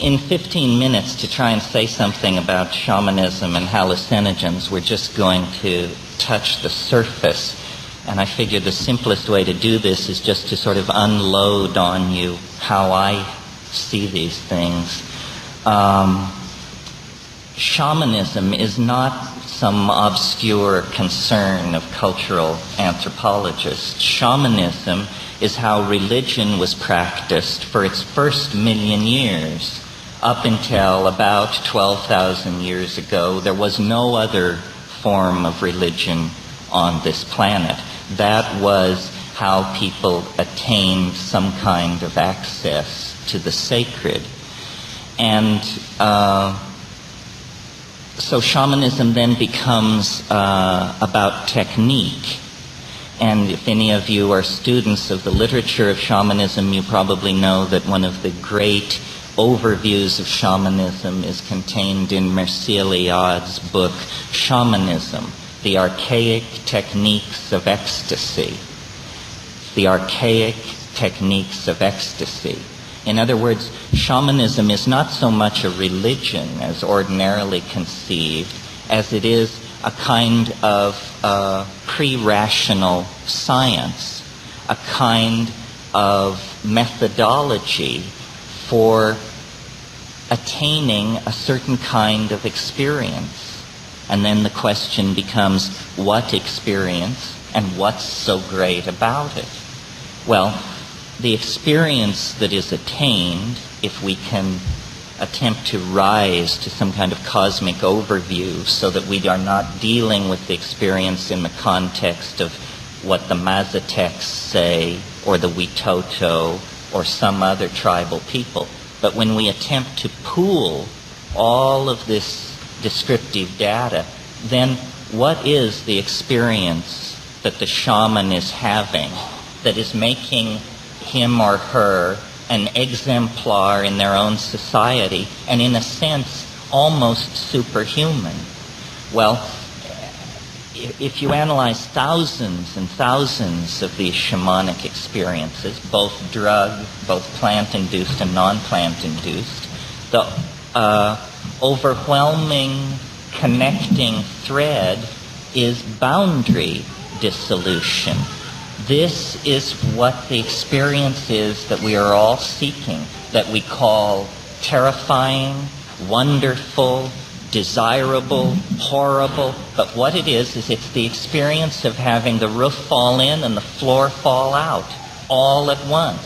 In 15 minutes, to try and say something about shamanism and hallucinogens, we're just going to touch the surface. And I figured the simplest way to do this is just to sort of unload on you how I see these things. Shamanism is not some obscure concern of cultural anthropologists. Shamanism is how religion was practiced for its first 1,000,000 years. Up until about 12,000 years ago, there was no other form of religion on this planet. That was how people attained some kind of access to the sacred. And so shamanism then becomes about technique. And if any of you are students of the literature of shamanism, you probably know that one of the great overviews of shamanism is contained in Mircea Eliade's book, Shamanism, The Archaic Techniques of Ecstasy. The Archaic Techniques of Ecstasy. In other words, shamanism is not so much a religion as ordinarily conceived, as it is a kind of pre-rational science, a kind of methodology for attaining a certain kind of experience. And then the question becomes, what experience and what's so great about it? Well, the experience that is attained, if we can attempt to rise to some kind of cosmic overview so that we are not dealing with the experience in the context of what the Mazatecs say or the Witoto or some other tribal people. But when we attempt to pool all of this descriptive data, then what is the experience that the shaman is having that is making him or her an exemplar in their own society and in a sense almost superhuman? Well, if you analyze thousands and thousands of these shamanic experiences, both plant-induced and non-plant-induced, the overwhelming connecting thread is boundary dissolution. This is what the experience is that we are all seeking, that we call terrifying, wonderful, desirable, horrible. But what it is it's the experience of having the roof fall in and the floor fall out all at once.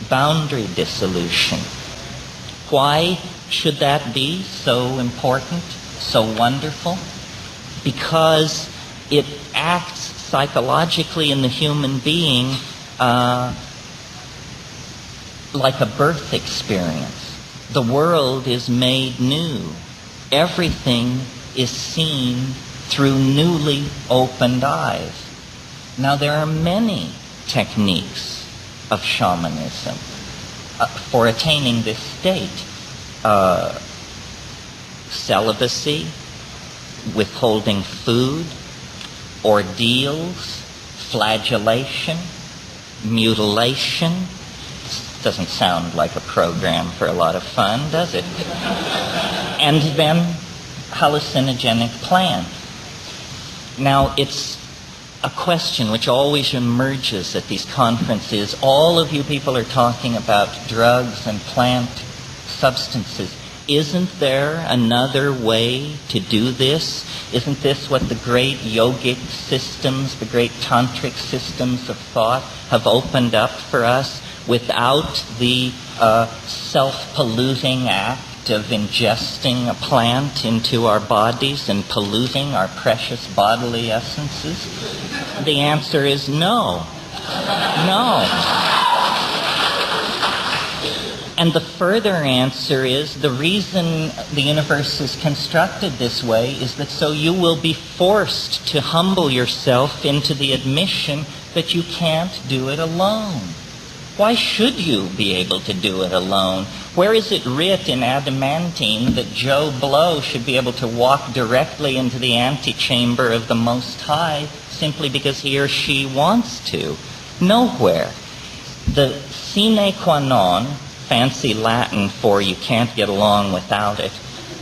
Boundary dissolution. Why should that be so important, so wonderful? Because it acts psychologically in the human being like a birth experience. The world is made new. Everything is seen through newly opened eyes. Now, there are many techniques of shamanism for attaining this state. Celibacy, withholding food, ordeals, flagellation, mutilation. Doesn't sound like a program for a lot of fun, does it? And then hallucinogenic plants. Now, it's a question which always emerges at these conferences. All of you people are talking about drugs and plant substances. Isn't there another way to do this? Isn't this what the great yogic systems, the great tantric systems of thought have opened up for us without the self-polluting act of ingesting a plant into our bodies and polluting our precious bodily essences? The answer is no. No. And the further answer is the reason the universe is constructed this way is that so you will be forced to humble yourself into the admission that you can't do it alone. Why should you be able to do it alone? Where is it writ in adamantine that Joe Blow should be able to walk directly into the antechamber of the Most High simply because he or she wants to? Nowhere. The sine qua non fancy Latin for you can't get along without it.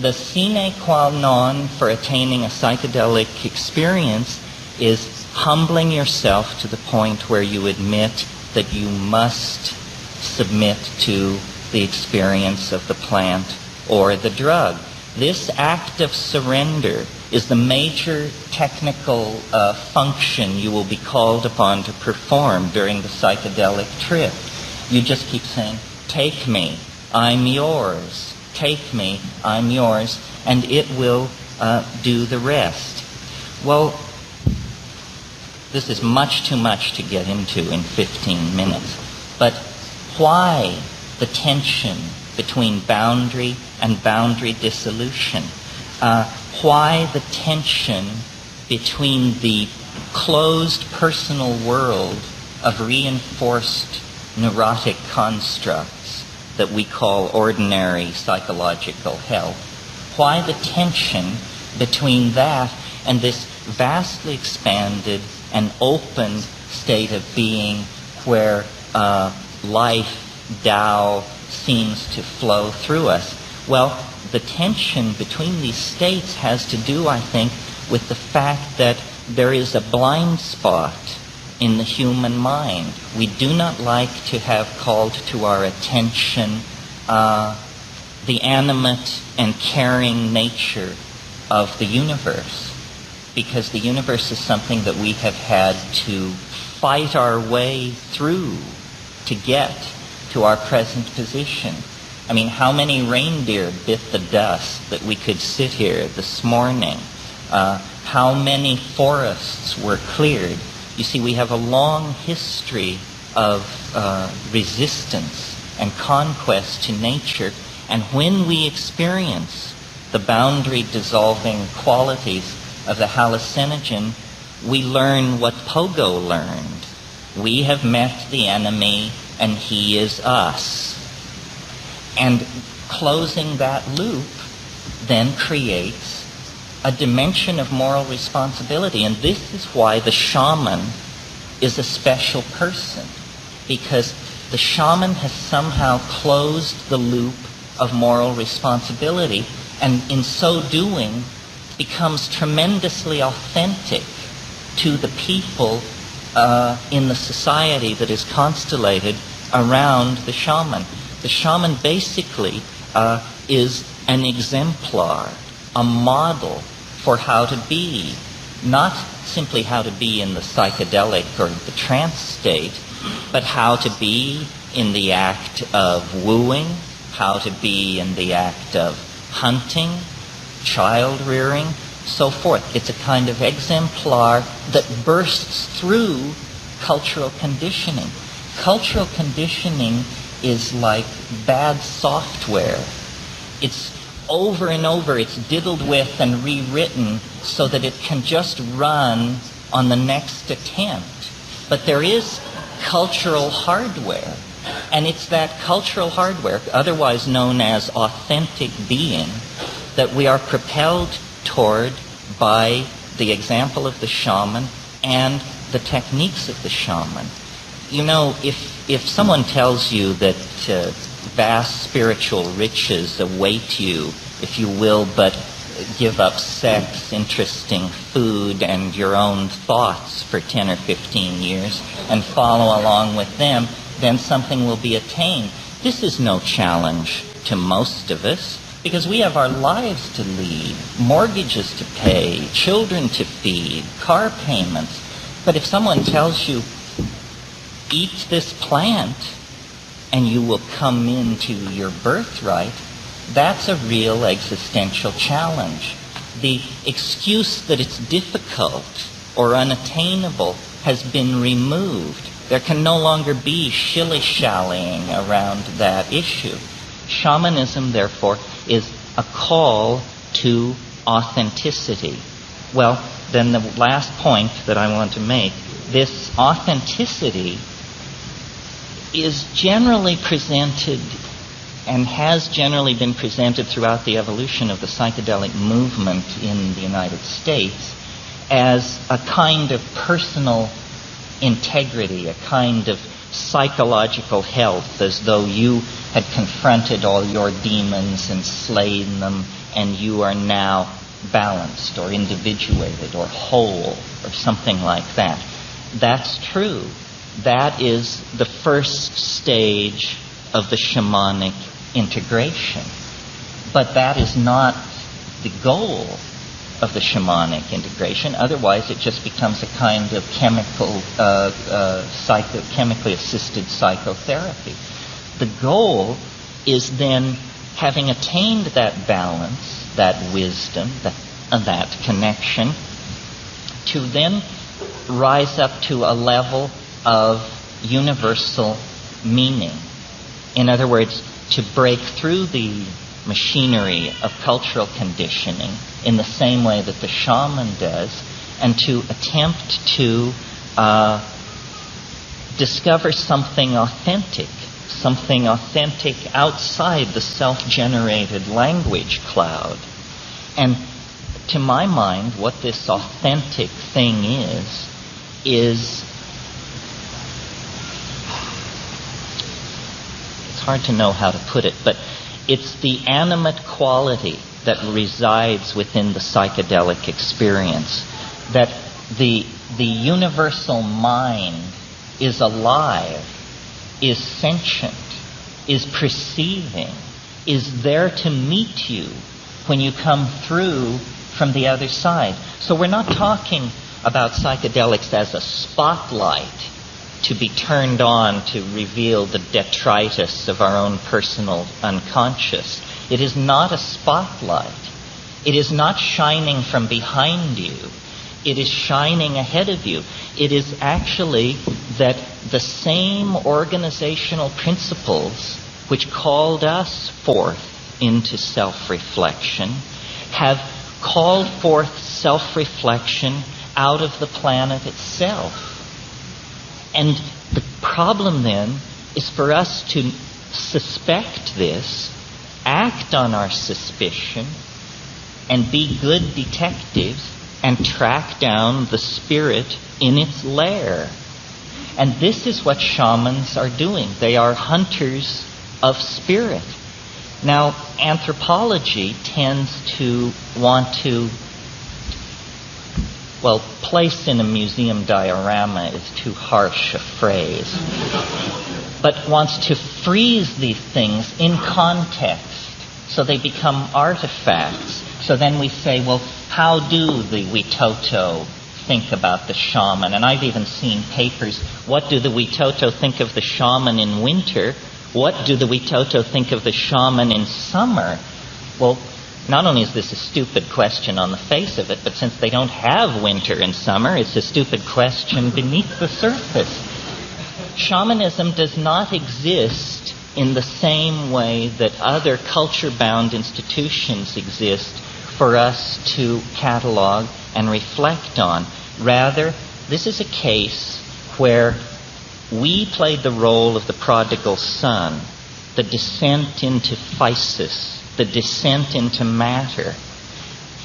The sine qua non for attaining a psychedelic experience is humbling yourself to the point where you admit that you must submit to the experience of the plant or the drug. This act of surrender is the major technical function you will be called upon to perform during the psychedelic trip. You just keep saying, take me, I'm yours. Take me, I'm yours, and it will do the rest. Well, this is much too much to get into in 15 minutes. But why the tension between boundary and boundary dissolution? Why the tension between the closed personal world of reinforced neurotic constructs that we call ordinary psychological health? Why the tension between that and this vastly expanded and open state of being where life, Tao, seems to flow through us? Well, the tension between these states has to do, I think, with the fact that there is a blind spot in the human mind. We do not like to have called to our attention the animate and caring nature of the universe, because the universe is something that we have had to fight our way through to get to our present position. I mean, how many reindeer bit the dust that we could sit here this morning? How many forests were cleared? You see, we have a long history of resistance and conquest to nature, and when we experience the boundary-dissolving qualities of the hallucinogen, we learn what Pogo learned. We have met the enemy, and he is us. And closing that loop then creates a dimension of moral responsibility. And this is why the shaman is a special person, because the shaman has somehow closed the loop of moral responsibility, and in so doing becomes tremendously authentic to the people in the society that is constellated around the shaman. The shaman basically is an exemplar, a model for how to be, not simply how to be in the psychedelic or the trance state, but how to be in the act of wooing, how to be in the act of hunting, child rearing, so forth. It's a kind of exemplar that bursts through cultural conditioning. Cultural conditioning is like bad software. It's over and over, it's diddled with and rewritten so that it can just run on the next attempt. But there is cultural hardware, and it's that cultural hardware, otherwise known as authentic being, that we are propelled toward by the example of the shaman and the techniques of the shaman. You know, if someone tells you that vast spiritual riches await you, if you will but give up sex, interesting food, and your own thoughts for 10 or 15 years and follow along with them, then something will be attained. This is no challenge to most of us, because we have our lives to lead, mortgages to pay, children to feed, car payments. But if someone tells you, eat this plant and you will come into your birthright, that's a real existential challenge. The excuse that it's difficult or unattainable has been removed. There can no longer be shilly-shallying around that issue. Shamanism, therefore, is a call to authenticity. Well, then the last point that I want to make, this authenticity is generally presented and has generally been presented throughout the evolution of the psychedelic movement in the United States as a kind of personal integrity, a kind of psychological health, as though you had confronted all your demons and slain them, and you are now balanced or individuated or whole or something like that. That's true. That is the first stage of the shamanic integration. But that is not the goal of the shamanic integration. Otherwise, it just becomes a kind of chemically assisted psychotherapy. The goal is then, having attained that balance, that wisdom, that connection, to then rise up to a level of universal meaning. In other words, to break through the machinery of cultural conditioning in the same way that the shaman does, and to attempt to discover something authentic outside the self-generated language cloud. And to my mind, what this authentic thing is it's hard to know how to put it, but it's the animate quality that resides within the psychedelic experience, that the universal mind is alive, is sentient, is perceiving, is there to meet you when you come through from the other side. So we're not talking about psychedelics as a spotlight to be turned on to reveal the detritus of our own personal unconscious. It is not a spotlight. It is not shining from behind you. It is shining ahead of you. It is actually that the same organizational principles which called us forth into self-reflection have called forth self-reflection out of the planet itself. And the problem then is for us to suspect this, act on our suspicion, and be good detectives and track down the spirit in its lair. And this is what shamans are doing. They are hunters of spirit. Now, anthropology tends to want to, well, place in a museum diorama is too harsh a phrase, but wants to freeze these things in context so they become artifacts. So then we say, well, how do the Witoto think about the shaman? And I've even seen papers, what do the Witoto think of the shaman in winter? What do the Witoto think of the shaman in summer? Well, not only is this a stupid question on the face of it, but since they don't have winter and summer, it's a stupid question beneath the surface. Shamanism does not exist in the same way that other culture-bound institutions exist for us to catalog and reflect on. Rather, this is a case where we played the role of the prodigal son, the descent into physis, the descent into matter.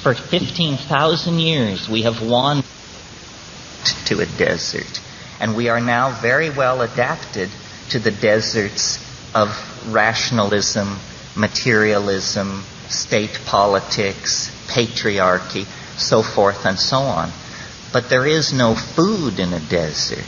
For 15,000 years we have wandered to a desert, and we are now very well adapted to the deserts of rationalism, materialism, state politics, patriarchy, so forth and so on. But there is no food in a desert.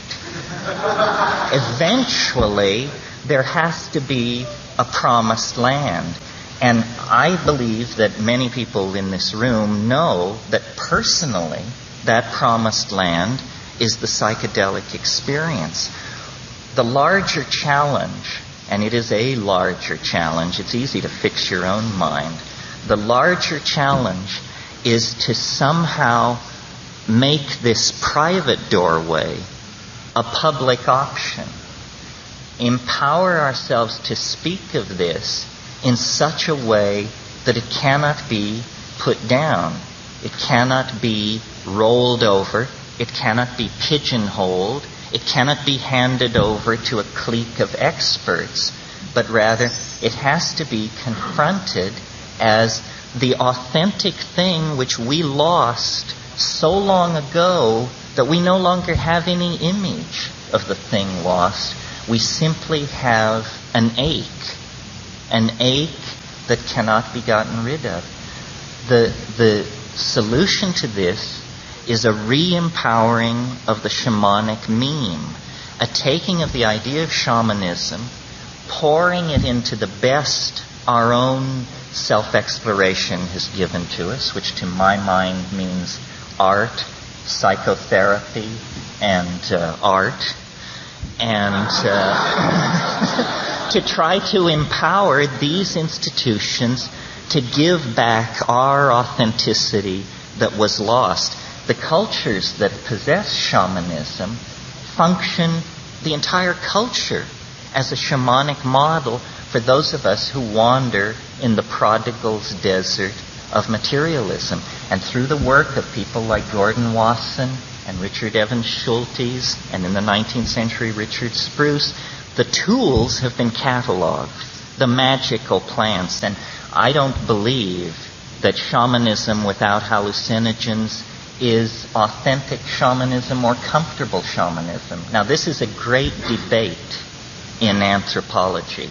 Eventually, there has to be a promised land. And I believe that many people in this room know that personally, that promised land is the psychedelic experience. The larger challenge, and it is a larger challenge, it's easy to fix your own mind. The larger challenge is to somehow make this private doorway a public option. Empower ourselves to speak of this in such a way that it cannot be put down. It cannot be rolled over. It cannot be pigeonholed. It cannot be handed over to a clique of experts. But rather, it has to be confronted as the authentic thing which we lost so long ago that we no longer have any image of the thing lost. We simply have an ache an ache that cannot be gotten rid of. The solution to this is a re-empowering of the shamanic meme, a taking of the idea of shamanism, pouring it into the best our own self-exploration has given to us, which to my mind means art, psychotherapy, and art, and to try to empower these institutions to give back our authenticity that was lost. The cultures that possess shamanism function, the entire culture, as a shamanic model for those of us who wander in the prodigal's desert of materialism. And through the work of people like Gordon Wasson and Richard Evans Schultes, and in the 19th century Richard Spruce, the tools have been cataloged, the magical plants. And I don't believe that shamanism without hallucinogens is authentic shamanism or comfortable shamanism. Now, this is a great debate in anthropology.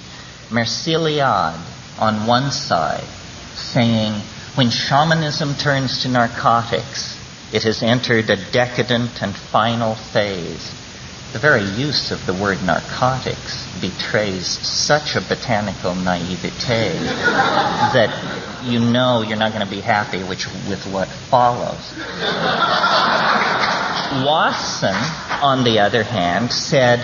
Merciliade on one side saying, when shamanism turns to narcotics, it has entered a decadent and final phase. The very use of the word narcotics betrays such a botanical naivete that you know you're not going to be happy with what follows. Wasson, on the other hand, said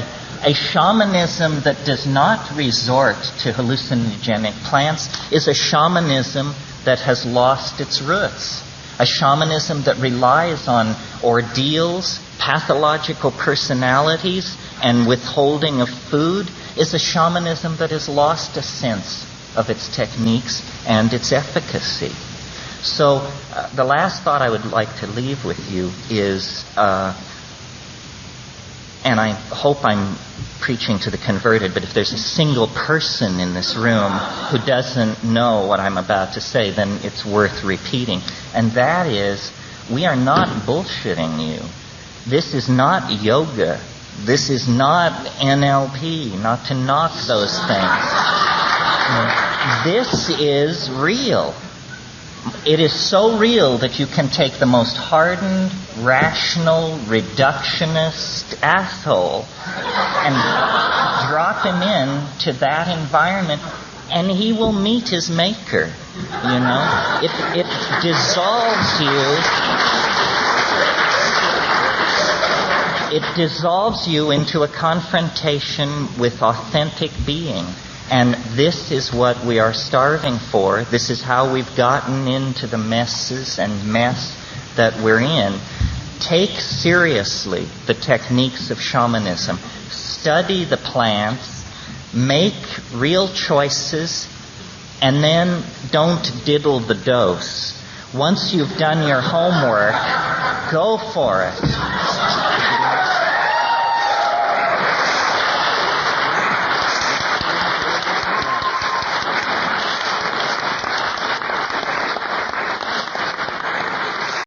a shamanism that does not resort to hallucinogenic plants is a shamanism that has lost its roots. A shamanism that relies on ordeals, pathological personalities, and withholding of food is a shamanism that has lost a sense of its techniques and its efficacy. So the last thought I would like to leave with you is, and I hope I'm preaching to the converted, but if there's a single person in this room who doesn't know what I'm about to say, then it's worth repeating. And that is, we are not bullshitting you. This is not yoga. This is not NLP, not to knock those things. This is real. It is so real that you can take the most hardened, rational, reductionist asshole and drop him into that environment, and he will meet his maker. You know, it dissolves you. It dissolves you into a confrontation with authentic being. And this is what we are starving for. This is how we've gotten into the messes and mess that we're in. Take seriously the techniques of shamanism. Study the plants. Make real choices. And then don't diddle the dose. Once you've done your homework, go for it.